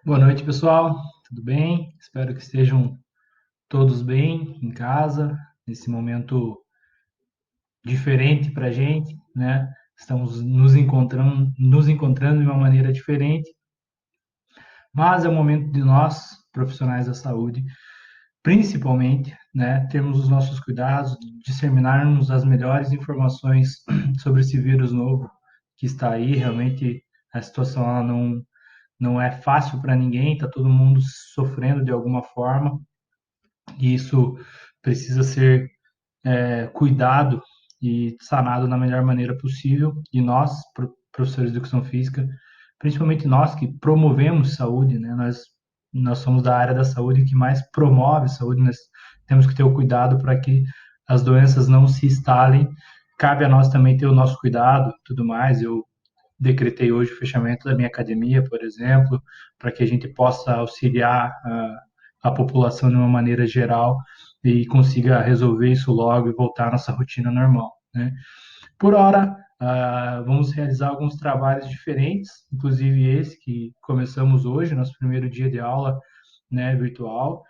Boa noite, pessoal. Tudo bem? Espero que estejam todos bem em casa, nesse momento diferente para a gente, né? Estamos nos encontrando de uma maneira diferente, mas é o momento de nós, profissionais da saúde, principalmente, né, termos os nossos cuidados, disseminarmos as melhores informações sobre esse vírus novo que está aí. Realmente, a situação ela não é fácil para ninguém, está todo mundo sofrendo de alguma forma. E isso precisa ser cuidado e sanado da melhor maneira possível. E nós, professores de educação física, principalmente nós que promovemos saúde, né? Nós somos da área da saúde que mais promove saúde, nós temos que ter o cuidado para que as doenças não se instalem. Cabe a nós também ter o nosso cuidado, tudo mais. Eu decretei hoje o fechamento da minha academia, por exemplo, para que a gente possa auxiliar a população de uma maneira geral e consiga resolver isso logo e voltar à nossa rotina normal, né? Por hora, vamos realizar alguns trabalhos diferentes, inclusive esse que começamos hoje, nosso primeiro dia de aula, né, virtual.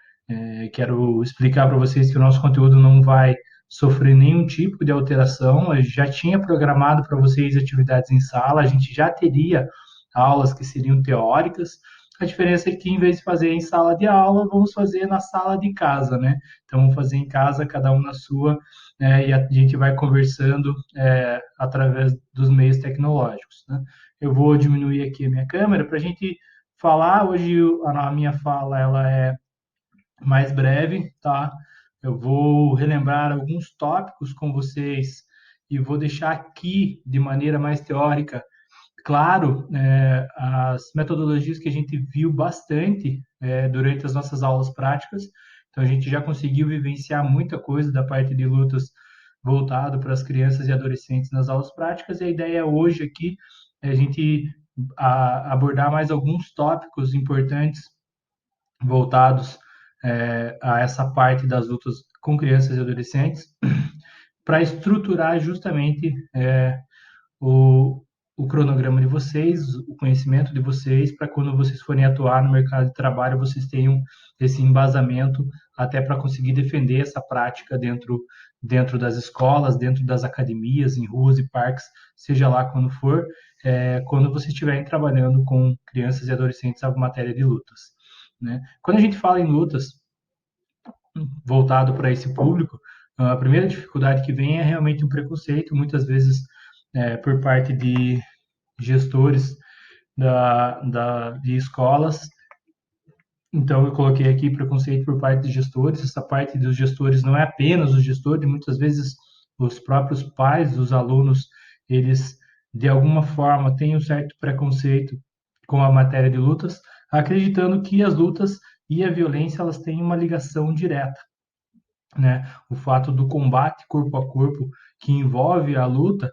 Quero explicar para vocês que o nosso conteúdo não vai sofrer nenhum tipo de alteração. Eu já tinha programado para vocês atividades em sala, a gente já teria aulas que seriam teóricas. A diferença é que, em vez de fazer em sala de aula, vamos fazer na sala de casa, né? Então, vamos fazer em casa, cada um na sua, e a gente vai conversando através dos meios tecnológicos, né? Eu vou diminuir aqui a minha câmera para a gente falar. Hoje a minha fala ela é mais breve, tá? Eu vou relembrar alguns tópicos com vocês e vou deixar aqui de maneira mais teórica, claro, as metodologias que a gente viu bastante durante as nossas aulas práticas. Então, a gente já conseguiu vivenciar muita coisa da parte de lutas voltado para as crianças e adolescentes nas aulas práticas. E a ideia hoje aqui é a gente abordar mais alguns tópicos importantes voltados a essa parte das lutas com crianças e adolescentes, para estruturar justamente o, o cronograma de vocês, o conhecimento de vocês, para quando vocês forem atuar no mercado de trabalho, vocês tenham esse embasamento até para conseguir defender essa prática dentro das escolas, dentro das academias, em ruas e parques, seja lá quando for, quando vocês estiverem trabalhando com crianças e adolescentes a matéria de lutas, né? Quando a gente fala em lutas voltado para esse público, a primeira dificuldade que vem é realmente um preconceito, muitas vezes por parte de gestores de escolas. Então, eu coloquei aqui preconceito por parte de gestores. Essa parte dos gestores não é apenas os gestores, muitas vezes os próprios pais dos alunos, eles, de alguma forma, têm um certo preconceito com a matéria de lutas, acreditando que as lutas e a violência elas têm uma ligação direta, né? O fato do combate corpo a corpo que envolve a luta,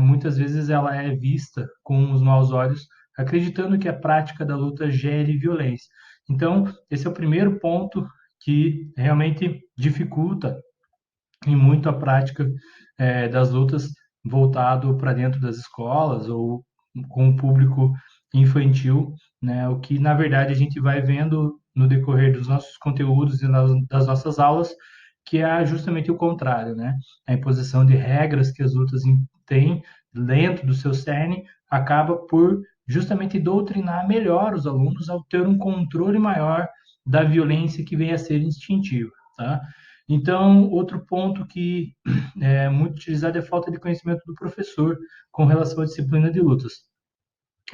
muitas vezes ela é vista com os maus olhos, acreditando que a prática da luta gere violência. Então, esse é o primeiro ponto que realmente dificulta em muito a prática das lutas voltado para dentro das escolas ou com o público infantil, né? O que na verdade a gente vai vendo no decorrer dos nossos conteúdos e das nossas aulas, que é justamente o contrário, né? A imposição de regras que as lutas têm dentro do seu cerne acaba por justamente doutrinar melhor os alunos ao ter um controle maior da violência que vem a ser instintiva, tá? Então, outro ponto que é muito utilizado é a falta de conhecimento do professor com relação à disciplina de lutas.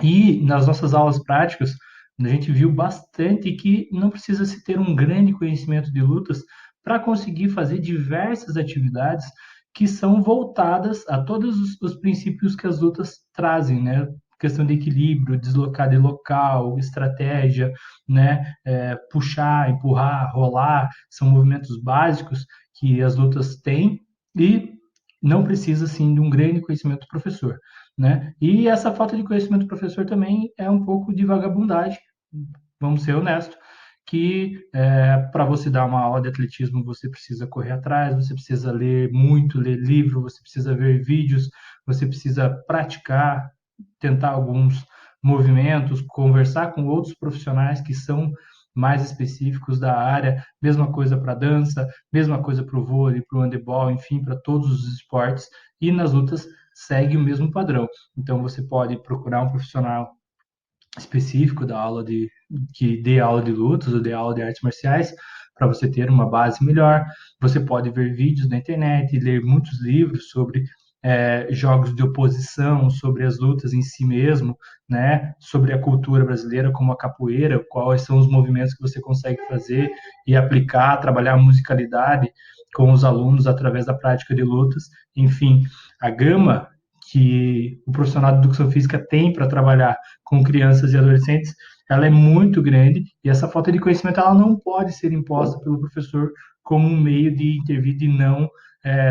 E nas nossas aulas práticas, a gente viu bastante que não precisa se ter um grande conhecimento de lutas para conseguir fazer diversas atividades que são voltadas a todos os princípios que as lutas trazem, né? Questão de equilíbrio, deslocar de local, estratégia, né? Puxar, empurrar, rolar, são movimentos básicos que as lutas têm e não precisa, sim, de um grande conhecimento do professor, né? E essa falta de conhecimento do professor também é um pouco de vagabundagem, vamos ser honestos, que para você dar uma aula de atletismo você precisa correr atrás, você precisa ler muito, ler livro, você precisa ver vídeos, você precisa praticar, tentar alguns movimentos, conversar com outros profissionais que são mais específicos da área, mesma coisa para dança, mesma coisa para o vôlei, para o handebol, enfim, para todos os esportes, e nas lutas segue o mesmo padrão. Então você pode procurar um profissional específico da aula que dê aula de lutas ou dê aula de artes marciais para você ter uma base melhor. Você pode ver vídeos na internet, ler muitos livros sobre jogos de oposição, sobre as lutas em si mesmo, né? Sobre a cultura brasileira, como a capoeira, quais são os movimentos que você consegue fazer e aplicar, trabalhar a musicalidade com os alunos através da prática de lutas. Enfim, a gama que o profissional de educação física tem para trabalhar com crianças e adolescentes, ela é muito grande e essa falta de conhecimento ela não pode ser imposta pelo professor como um meio de intervir, de não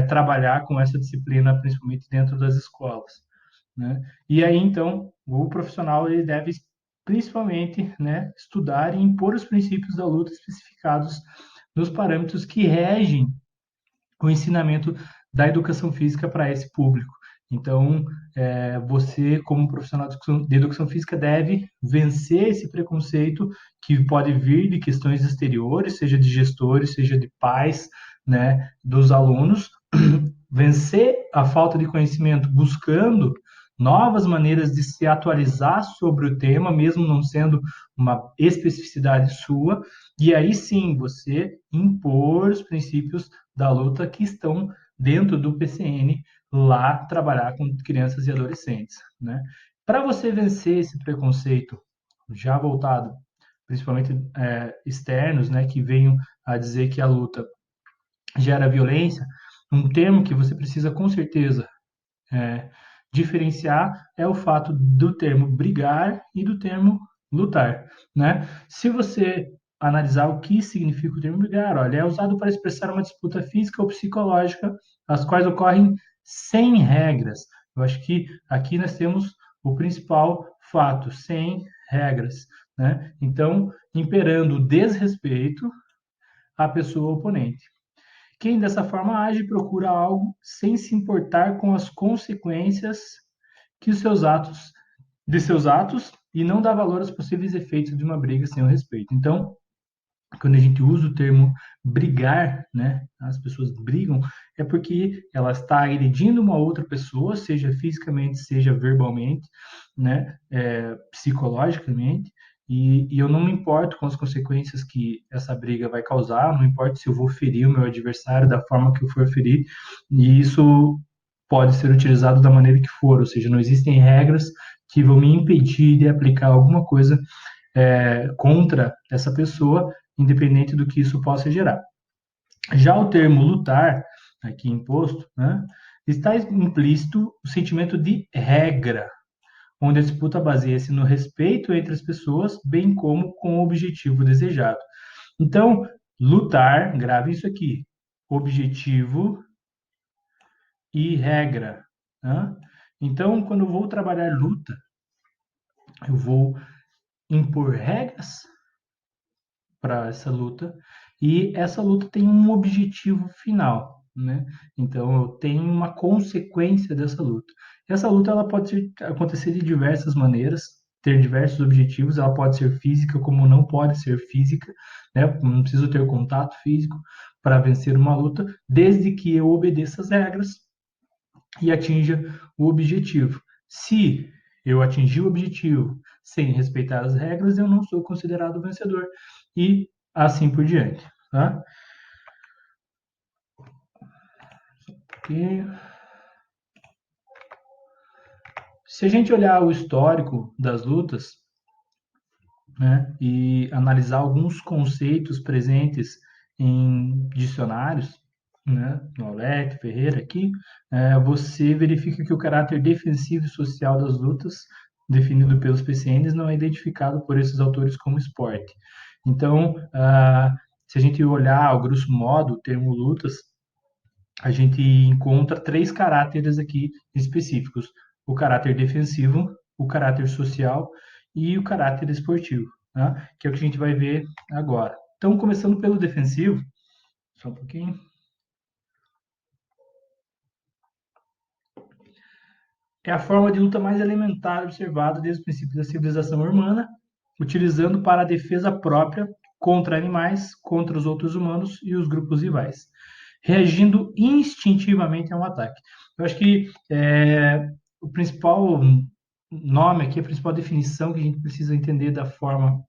trabalhar com essa disciplina, principalmente dentro das escolas, né? E aí, então, o profissional ele deve principalmente, né, estudar e impor os princípios da luta especificados nos parâmetros que regem o ensinamento da educação física para esse público. Então, você, como profissional de educação física, deve vencer esse preconceito que pode vir de questões exteriores, seja de gestores, seja de pais, né, dos alunos, vencer a falta de conhecimento buscando novas maneiras de se atualizar sobre o tema, mesmo não sendo uma especificidade sua, e aí sim você impor os princípios da luta que estão dentro do PCN lá trabalhar com crianças e adolescentes, né? Para você vencer esse preconceito já voltado, principalmente externos, né, que venham a dizer que a luta gera violência, um termo que você precisa com certeza diferenciar é o fato do termo brigar e do termo lutar, né? Se você analisar o que significa o termo brigar, olha, é usado para expressar uma disputa física ou psicológica, as quais ocorrem sem regras. Eu acho que aqui nós temos o principal fato, sem regras, né? Então, imperando o desrespeito à pessoa oponente. Quem dessa forma age procura algo sem se importar com as consequências que os seus atos e não dá valor aos possíveis efeitos de uma briga sem o respeito. Então, quando a gente usa o termo brigar, né, as pessoas brigam, é porque ela está agredindo uma outra pessoa, seja fisicamente, seja verbalmente, né, psicologicamente, e eu não me importo com as consequências que essa briga vai causar, não importa se eu vou ferir o meu adversário da forma que eu for ferir, e isso pode ser utilizado da maneira que for, ou seja, não existem regras que vão me impedir de aplicar alguma coisa contra essa pessoa, independente do que isso possa gerar. Já o termo lutar, aqui imposto, né, está implícito o sentimento de regra, onde a disputa baseia-se no respeito entre as pessoas, bem como com o objetivo desejado. Então, lutar, grave isso aqui, objetivo e regra. Né? Então, quando eu vou trabalhar luta, eu vou impor regras para essa luta e essa luta tem um objetivo final, né? Então eu tenho uma consequência dessa luta. Essa luta ela pode acontecer de diversas maneiras, ter diversos objetivos. Ela pode ser física, como não pode ser física, né? Não preciso ter contato físico para vencer uma luta, desde que eu obedeça as regras e atinja o objetivo. Se eu atingir o objetivo sem respeitar as regras, eu não sou considerado vencedor. E assim por diante. Tá? E se a gente olhar o histórico das lutas, né, e analisar alguns conceitos presentes em dicionários, né, no Aulete, Ferreira aqui, você verifica que o caráter defensivo e social das lutas, definido pelos PCNs, não é identificado por esses autores como esporte. Então, se a gente olhar, ao grosso modo, o termo lutas, a gente encontra três caráteres aqui específicos: o caráter defensivo, o caráter social e o caráter esportivo, né? Que é o que a gente vai ver agora. Então, começando pelo defensivo, só um pouquinho. é a forma de luta mais elementar observada desde o princípio da civilização humana, utilizando para a defesa própria contra animais, contra os outros humanos e os grupos rivais, reagindo instintivamente a um ataque. Eu acho que o principal nome aqui, a principal definição que a gente precisa entender da forma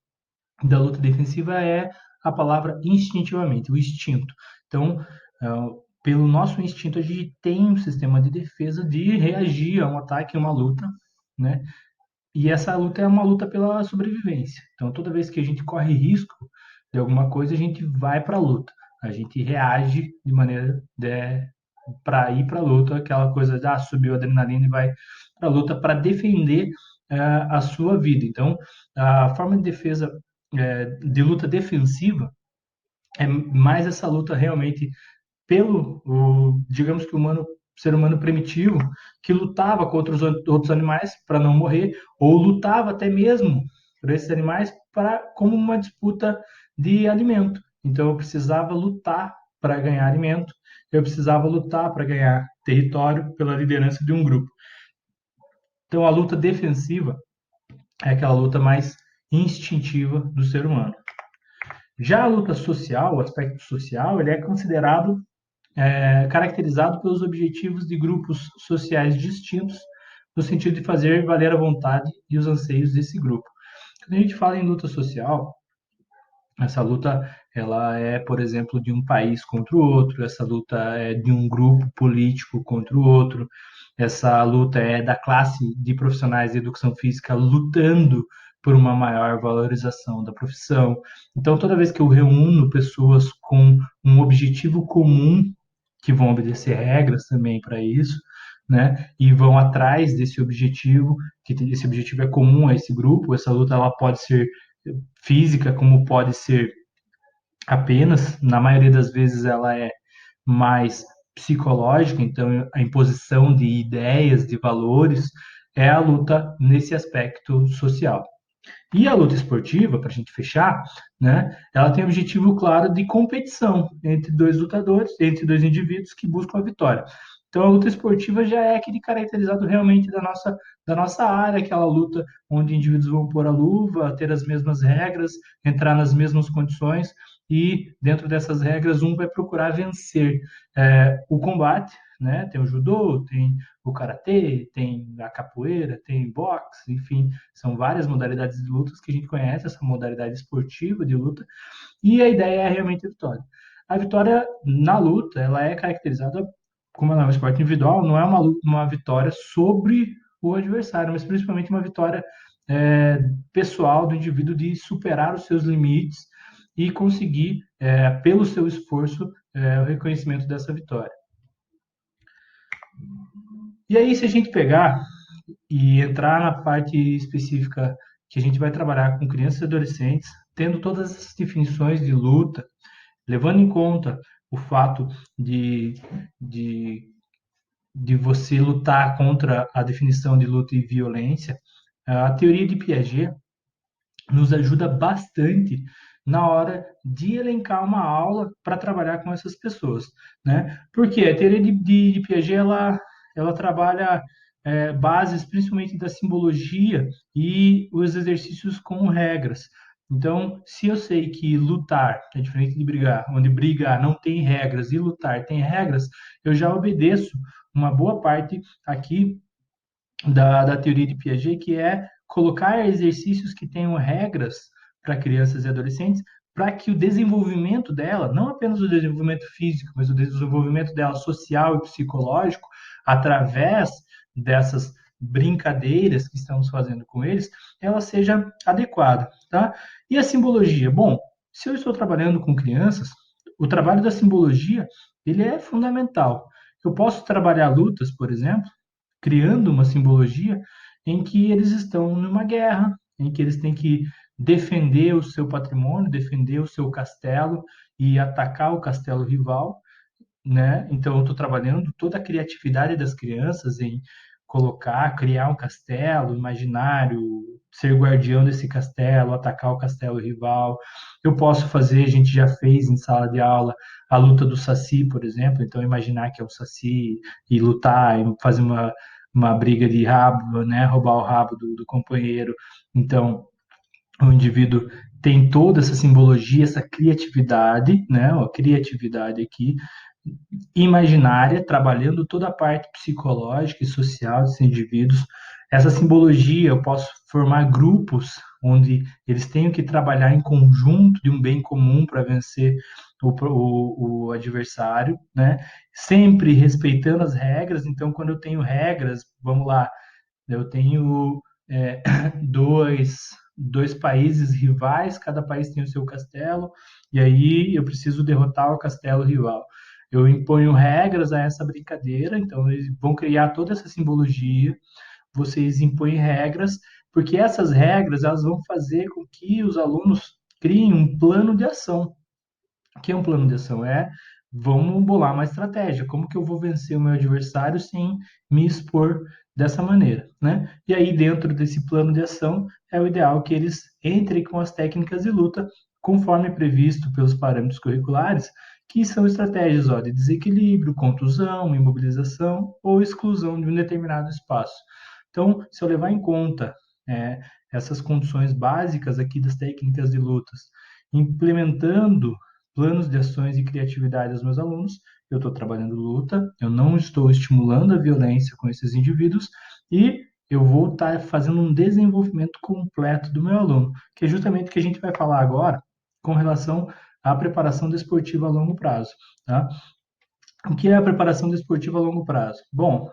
da luta defensiva é a palavra instintivamente, o instinto. Então, pelo nosso instinto, a gente tem um sistema de defesa de reagir a um ataque, a uma luta, né? E essa luta é uma luta pela sobrevivência. Então, toda vez que a gente corre risco de alguma coisa, a gente vai para a luta. A gente reage de maneira para ir para a luta, aquela coisa de subiu a adrenalina e vai para a luta para defender a sua vida. Então, a forma de defesa, de luta defensiva, é mais essa luta realmente digamos que o ser humano primitivo, que lutava contra os outros animais para não morrer, ou lutava até mesmo por esses animais como uma disputa de alimento. Então eu precisava lutar para ganhar alimento, eu precisava lutar para ganhar território pela liderança de um grupo. Então a luta defensiva é aquela luta mais instintiva do ser humano. Já a luta social, o aspecto social, ele é considerado caracterizado pelos objetivos de grupos sociais distintos, no sentido de fazer valer a vontade e os anseios desse grupo. Quando a gente fala em luta social, essa luta ela é, por exemplo, de um país contra o outro, essa luta é de um grupo político contra o outro, essa luta é da classe de profissionais de educação física lutando por uma maior valorização da profissão. Então, toda vez que eu reúno pessoas com um objetivo comum, que vão obedecer regras também para isso, né? E vão atrás desse objetivo, que esse objetivo é comum a esse grupo. Essa luta ela pode ser física, como pode ser apenas, na maioria das vezes ela é mais psicológica, então a imposição de ideias, de valores, é a luta nesse aspecto social. E a luta esportiva, para a gente fechar, né, ela tem o objetivo claro de competição entre dois lutadores, entre dois indivíduos que buscam a vitória. Então a luta esportiva já é aquele caracterizado realmente da nossa área, aquela luta onde indivíduos vão pôr a luva, ter as mesmas regras, entrar nas mesmas condições e dentro dessas regras um vai procurar vencer o combate, né? Tem o judô, tem o karatê, tem a capoeira, tem boxe, enfim, são várias modalidades de lutas que a gente conhece, essa modalidade esportiva de luta, e a ideia é realmente a vitória. A vitória na luta, ela é caracterizada, como ela é um esporte individual, não é uma vitória sobre o adversário, mas principalmente uma vitória pessoal do indivíduo de superar os seus limites e conseguir, pelo seu esforço, o reconhecimento dessa vitória. E aí, se a gente pegar e entrar na parte específica que a gente vai trabalhar com crianças e adolescentes, tendo todas essas definições de luta, levando em conta o fato de, de você lutar contra a definição de luta e violência, a teoria de Piaget nos ajuda bastante na hora de elencar uma aula para trabalhar com essas pessoas, né? Porque a teoria de Piaget ela trabalha bases principalmente da simbologia e os exercícios com regras. Então, se eu sei que lutar é diferente de brigar, onde brigar não tem regras e lutar tem regras, eu já obedeço uma boa parte aqui da teoria de Piaget, que é colocar exercícios que tenham regras para crianças e adolescentes, para que o desenvolvimento dela, não apenas o desenvolvimento físico, mas o desenvolvimento dela social e psicológico, através dessas brincadeiras que estamos fazendo com eles, ela seja adequada, tá? E a simbologia? Bom, se eu estou trabalhando com crianças, o trabalho da simbologia, ele é fundamental. Eu posso trabalhar lutas, por exemplo, criando uma simbologia em que eles estão numa guerra, em que eles têm que defender o seu patrimônio, defender o seu castelo e atacar o castelo rival, né? Então eu estou trabalhando toda a criatividade das crianças em colocar, criar um castelo imaginário, ser guardião desse castelo, atacar o castelo rival. Eu posso fazer, a gente já fez em sala de aula a luta do saci, por exemplo. Então imaginar que é o saci e lutar, e fazer uma briga de rabo, né, roubar o rabo do companheiro. Então, o indivíduo tem toda essa simbologia, essa criatividade, né, a criatividade aqui, imaginária, trabalhando toda a parte psicológica e social desses indivíduos. Essa simbologia, eu posso formar grupos onde eles tenham que trabalhar em conjunto de um bem comum para vencer o adversário, né? Sempre respeitando as regras. Então, quando eu tenho regras, vamos lá, eu tenho dois países rivais, cada país tem o seu castelo, e aí eu preciso derrotar o castelo rival. Eu imponho regras a essa brincadeira, então eles vão criar toda essa simbologia, vocês impõem regras, porque essas regras elas vão fazer com que os alunos criem um plano de ação. O que é um plano de ação? Vamos bolar uma estratégia. Como que eu vou vencer o meu adversário sem me expor dessa maneira, né? E aí, dentro desse plano de ação, é o ideal que eles entrem com as técnicas de luta, conforme previsto pelos parâmetros curriculares, que são estratégias de desequilíbrio, contusão, imobilização ou exclusão de um determinado espaço. Então, se eu levar em conta é, essas condições básicas aqui das técnicas de lutas, implementando planos de ações e criatividade aos meus alunos, eu estou trabalhando luta, eu não estou estimulando a violência com esses indivíduos e eu vou estar fazendo um desenvolvimento completo do meu aluno, que é justamente o que a gente vai falar agora com relação à preparação desportiva a longo prazo. Tá? O que é a preparação desportiva a longo prazo? Bom,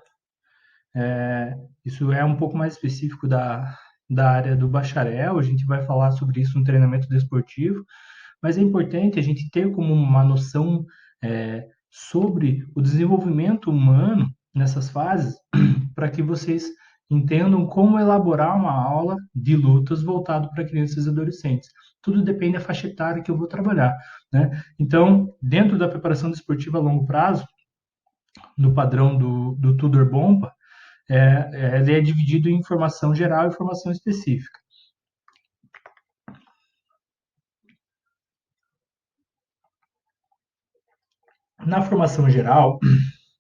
isso é um pouco mais específico da área do bacharel, a gente vai falar sobre isso no treinamento desportivo, mas é importante a gente ter como uma noção sobre o desenvolvimento humano nessas fases, para que vocês entendam como elaborar uma aula de lutas voltado para crianças e adolescentes. Tudo depende da faixa etária que eu vou trabalhar, né? Então, dentro da preparação desportiva a longo prazo, no padrão do Tudor Bompa, ele é dividido em formação geral e formação específica. Na formação geral,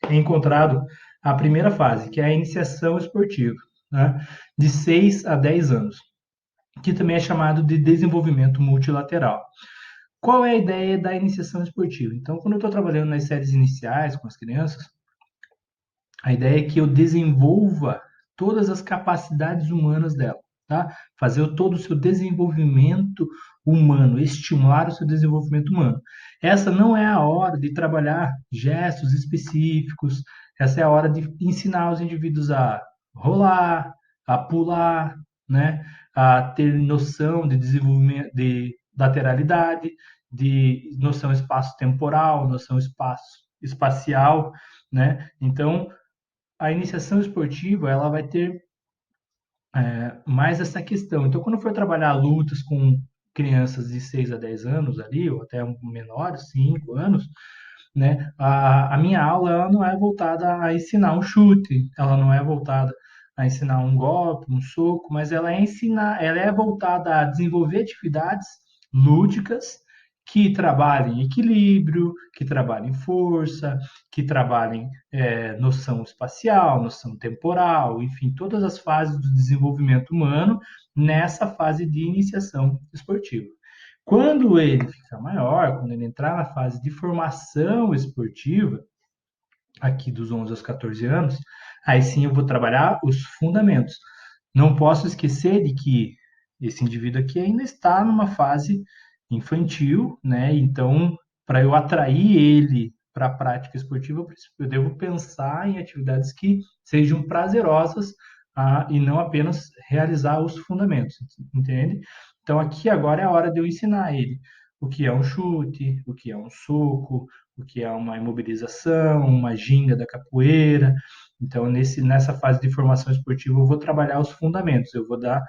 é encontrado a primeira fase, que é a iniciação esportiva, né, de 6 a 10 anos, que também é chamado de desenvolvimento multilateral. Qual é a ideia da iniciação esportiva? Então, quando eu estou trabalhando nas séries iniciais com as crianças, a ideia é que eu desenvolva todas as capacidades humanas dela, tá? Fazer todo o seu desenvolvimento humano, estimular o seu desenvolvimento humano. Essa não é a hora de trabalhar gestos específicos, essa é a hora de ensinar os indivíduos a rolar, a pular, né? A ter noção de desenvolvimento, de lateralidade, de noção espaço-temporal, noção espacial, né? Então, a iniciação esportiva ela vai ter mais essa questão. Então, quando for trabalhar lutas com crianças de 6 a 10 anos ali, ou até menores, 5 anos, né, a minha aula ela não é voltada a ensinar um chute, ela não é voltada a ensinar um golpe, um soco, mas ela é voltada a desenvolver atividades lúdicas que trabalhem equilíbrio, que trabalhem força, que trabalhem noção espacial, noção temporal, enfim, todas as fases do desenvolvimento humano nessa fase de iniciação esportiva. Quando ele ficar maior, quando ele entrar na fase de formação esportiva, aqui dos 11 aos 14 anos, aí sim eu vou trabalhar os fundamentos. Não posso esquecer de que esse indivíduo aqui ainda está numa fase infantil, né? Então, para eu atrair ele para a prática esportiva, eu devo pensar em atividades que sejam prazerosas e não apenas realizar os fundamentos, entende? Então, aqui agora é a hora de eu ensinar ele o que é um chute, o que é um soco, o que é uma imobilização, uma ginga da capoeira. Então, nessa fase de formação esportiva, eu vou trabalhar os fundamentos, eu vou dar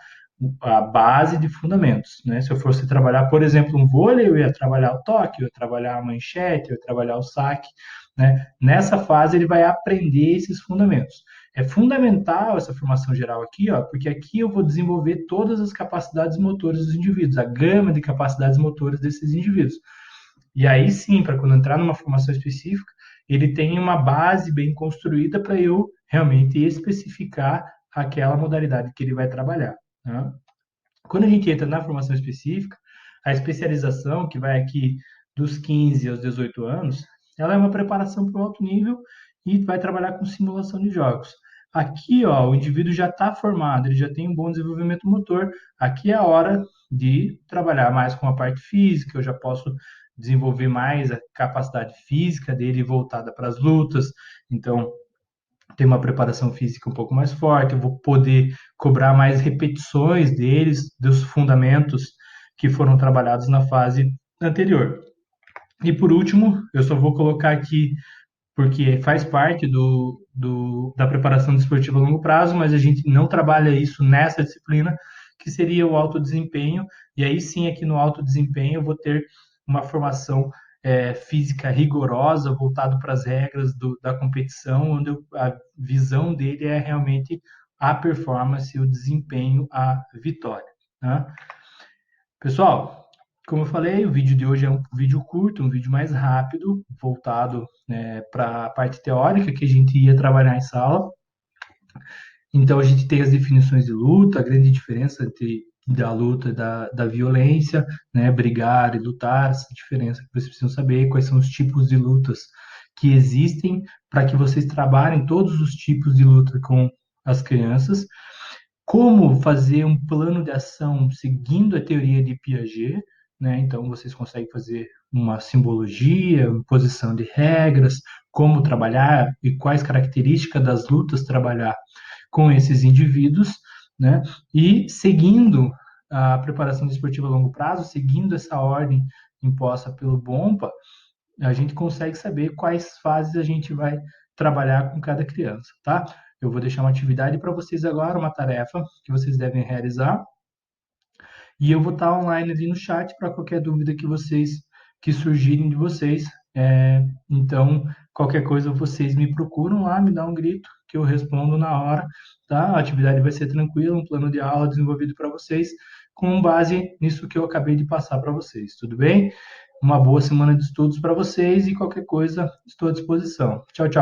a base de fundamentos, né? Se eu fosse trabalhar, por exemplo, um vôlei, eu ia trabalhar o toque, eu ia trabalhar a manchete, eu ia trabalhar o saque, né? Nessa fase ele vai aprender esses fundamentos. É fundamental essa formação geral aqui, porque aqui eu vou desenvolver todas as capacidades motoras dos indivíduos, a gama de capacidades motoras desses indivíduos. E aí sim, para quando entrar numa formação específica, ele tem uma base bem construída para eu realmente especificar aquela modalidade que ele vai trabalhar, né? Quando a gente entra na formação específica, a especialização, que vai aqui dos 15 aos 18 anos, ela é uma preparação para o alto nível e vai trabalhar com simulação de jogos. Aqui, ó, o indivíduo já está formado, ele já tem um bom desenvolvimento motor. Aqui é a hora de trabalhar mais com a parte física, eu já posso desenvolver mais a capacidade física dele voltada para as lutas. Então, ter uma preparação física um pouco mais forte, eu vou poder cobrar mais repetições deles, dos fundamentos que foram trabalhados na fase anterior. E por último, eu só vou colocar aqui, porque faz parte da preparação desportiva a longo prazo, mas a gente não trabalha isso nessa disciplina, que seria o alto desempenho, e aí sim, aqui no alto desempenho, eu vou ter uma formação física rigorosa, voltado para as regras da competição, onde a visão dele é realmente a performance, o desempenho, a vitória, né? Pessoal, como eu falei, o vídeo de hoje é um vídeo curto, um vídeo mais rápido, voltado, né, para a parte teórica que a gente ia trabalhar em sala. Então, a gente tem as definições de luta, a grande diferença entre da luta e da violência, né, brigar e lutar, essa diferença que vocês precisam saber, quais são os tipos de lutas que existem, para que vocês trabalhem todos os tipos de luta com as crianças. Como fazer um plano de ação seguindo a teoria de Piaget, né? Então vocês conseguem fazer uma simbologia, posição de regras, como trabalhar e quais características das lutas trabalhar com esses indivíduos, né? E seguindo a preparação desportiva a longo prazo, seguindo essa ordem imposta pelo Bompa, a gente consegue saber quais fases a gente vai trabalhar com cada criança, tá? Eu vou deixar uma atividade para vocês agora, uma tarefa que vocês devem realizar, e eu vou estar online ali no chat para qualquer dúvida que surgirem de vocês. Então, qualquer coisa vocês me procuram lá, me dá um grito que eu respondo na hora, tá? A atividade vai ser tranquila, um plano de aula desenvolvido para vocês, com base nisso que eu acabei de passar para vocês, tudo bem? Uma boa semana de estudos para vocês e qualquer coisa estou à disposição. Tchau, tchau.